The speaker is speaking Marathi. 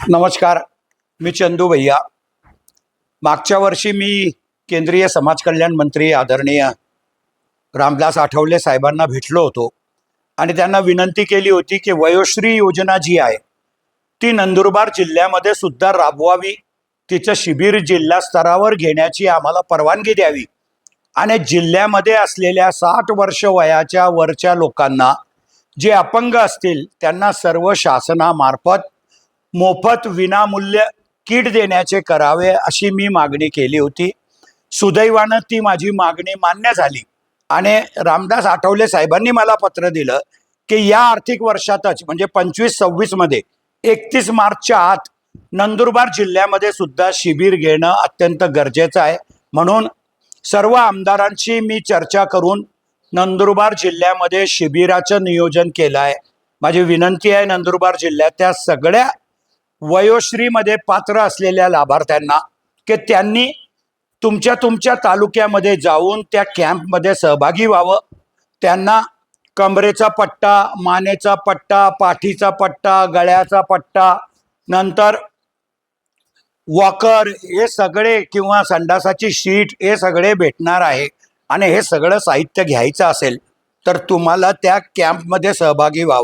नमस्कार, मी चंदू भैया। मागच्या वर्षी मी केंद्रीय समाज कल्याण मंत्री आदरणीय रामदास आठवले साहेबांना भेटलो होतो आणि त्यांना विनंती केली होती की वयोश्री योजना जी आहे ती नंदुरबार जिल्ह्यामध्ये सुद्धा राबवावी, तिचं शिबिर जिल्हा स्तरावर घेण्याची आम्हाला परवानगी द्यावी आणि जिल्ह्यामध्ये असलेल्या 60 वर्ष वयाच्या वरच्या लोकांना, जे अपंग असतील त्यांना सर्व शासनामार्फत मोफत विनामूल्य किट देण्याचे करावे अशी मी मागणी केली होती। सुदैवानं ती माझी मागणी मान्य झाली आणि रामदास आठवले साहेबांनी मला पत्र दिलं की या आर्थिक वर्षातच म्हणजे 25-26 मध्ये 31 मार्चच्या आत नंदुरबार जिल्ह्यामध्ये सुद्धा शिबिर घेणं अत्यंत गरजेचं आहे। म्हणून सर्व आमदारांशी मी चर्चा करून नंदुरबार जिल्ह्यामध्ये शिबिराचं नियोजन केलं आहे। माझी विनंती आहे नंदुरबार जिल्ह्याच्या सगळ्या वयोश्रीमध्ये पात्र असलेल्या लाभार्थ्यांना की त्यांनी तुमच्या तालुक्यामध्ये जाऊन त्या कॅम्पमध्ये सहभागी व्हावं। त्यांना कमरेचा पट्टा, मानेचा पट्टा, पाठीचा पट्टा, गळ्याचा पट्टा, नंतर वॉकर हे सगळे किंवा संडासाची शीट हे सगळे भेटणार आहे आणि हे सगळं साहित्य घ्यायचं असेल तर तुम्हाला त्या कॅम्पमध्ये सहभागी व्हावं।